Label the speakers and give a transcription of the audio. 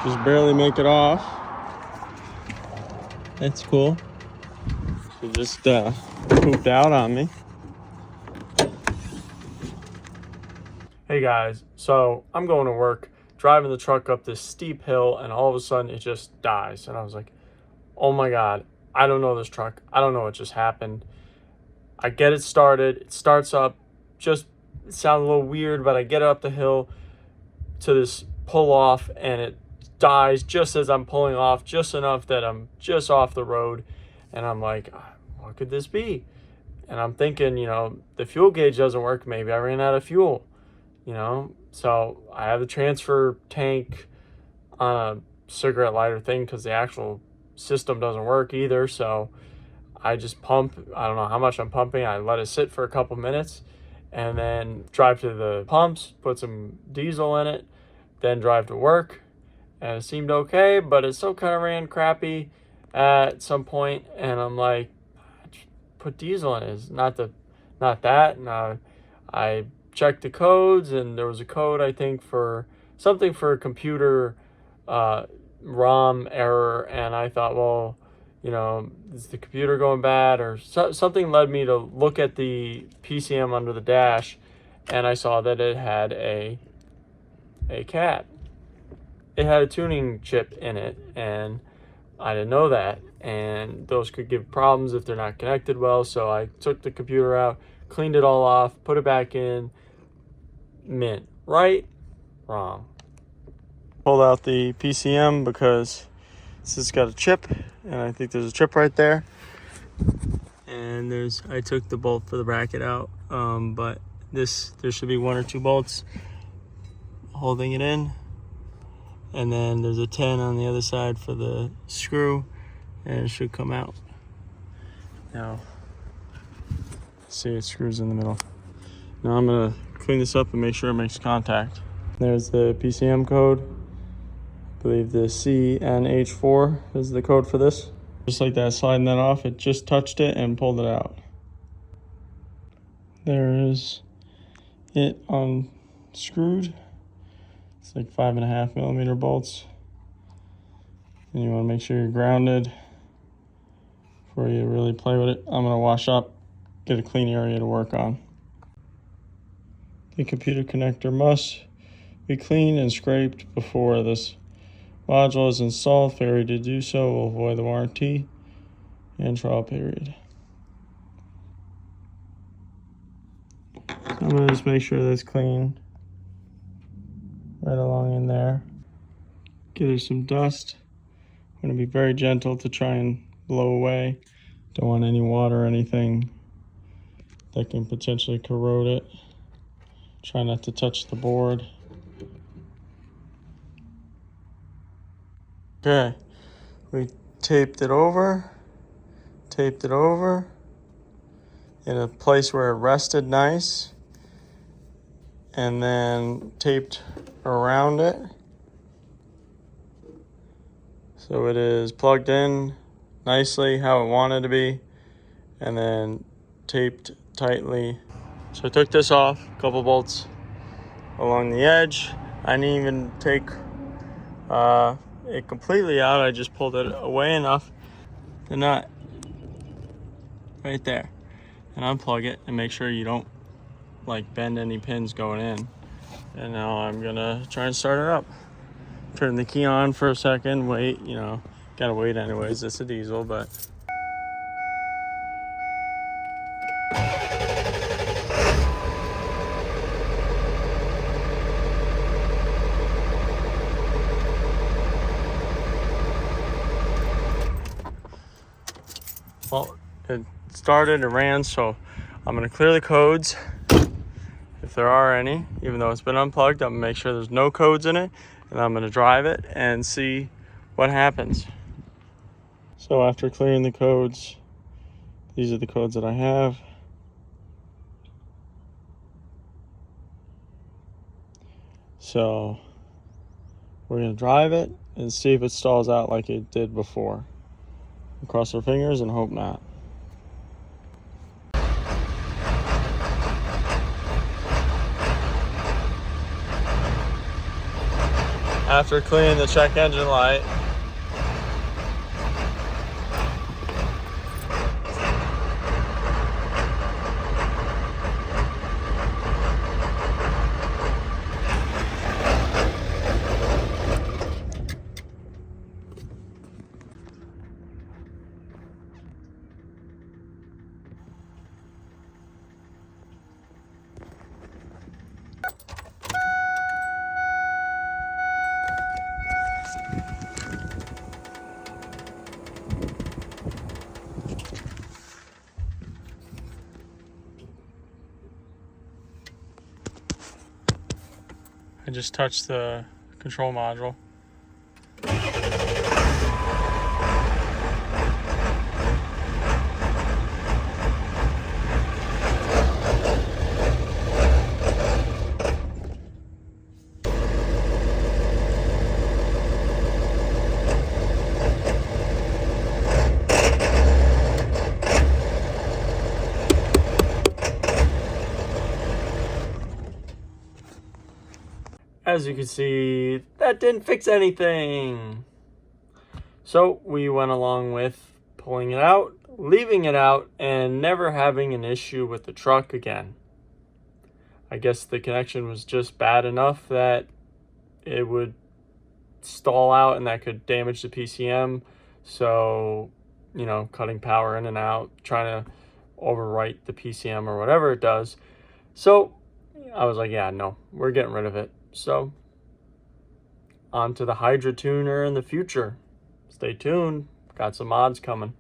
Speaker 1: Just barely make it off. That's cool. She just pooped out on me. Hey guys, so I'm going to work, driving the truck up this steep hill, and all of a sudden it just dies. And I was like, oh my God, I don't know this truck. I don't know what just happened. I get it started. It starts up. Just it sounds a little weird, but I get up the hill to this pull off, and it dies just as I'm pulling off, just enough that I'm just off the road. And I'm like, what could this be? And I'm thinking, the fuel gauge doesn't work. Maybe I ran out of fuel, So I have the transfer tank on a cigarette lighter thing because the actual system doesn't work either. So I just pump. I don't know how much I'm pumping. I let it sit for a couple minutes and then drive to the pumps, put some diesel in it, then drive to work. And it seemed okay, but it still kind of ran crappy at some point. And I'm like, put diesel in it. It's not that. And I checked the codes, and there was a code, I think, for something for a computer ROM error. And I thought, well, is the computer going bad? Or something led me to look at the PCM under the dash, and I saw that it had a cat. It had a tuning chip in it, and I didn't know that. And those could give problems if they're not connected well. So I took the computer out, cleaned it all off, put it back in. Mint. Right? Wrong. Pulled out the PCM because this has got a chip, and I think there's a chip right there. And I took the bolt for the bracket out, but there should be 1 or 2 bolts holding it in. And then there's a 10 on the other side for the screw, and it should come out. Now, see, it screws in the middle. Now I'm gonna clean this up and make sure it makes contact. There's the PCM code. I believe the CNH4 is the code for this. Just like that, sliding that off, it just touched it and pulled it out. There is it unscrewed. It's like 5.5 millimeter bolts. And you want to make sure you're grounded before you really play with it. I'm going to wash up, get a clean area to work on. The computer connector must be cleaned and scraped before this module is installed. Failure to do so will void the warranty and trial period. So I'm going to just make sure that's clean right along in there. Give it some dust. I'm going to be very gentle to try and blow away. Don't want any water or anything that can potentially corrode it. Try not to touch the board. Okay, we taped it over in a place where it rested nice, and then taped around it so it is plugged in nicely how it wanted to be, and then taped tightly. So I took this off, a couple bolts along the edge. I didn't even take it completely out. I just pulled it away enough, the nut right there, and unplug it and make sure you don't bend any pins going in. And now I'm gonna try and start it up. Turn the key on for a second, wait, gotta wait anyways, it's a diesel, but well, it started, it ran, so I'm gonna clear the codes if there are any, even though it's been unplugged. I'm gonna make sure there's no codes in it, and I'm gonna drive it and see what happens. So after clearing the codes, these are the codes that I have. So we're gonna drive it and see if it stalls out like it did before. Cross our fingers and hope not. after cleaning the check engine light. I just touched the control module. As you can see, that didn't fix anything. So we went along with pulling it out, leaving it out, and never having an issue with the truck again. I guess the connection was just bad enough that it would stall out and that could damage the PCM. So, you know, cutting power in and out, trying to overwrite the PCM or whatever it does. So I was like, yeah, no, we're getting rid of it. So on to the Hydra tuner in the future. Stay tuned. Got some mods coming.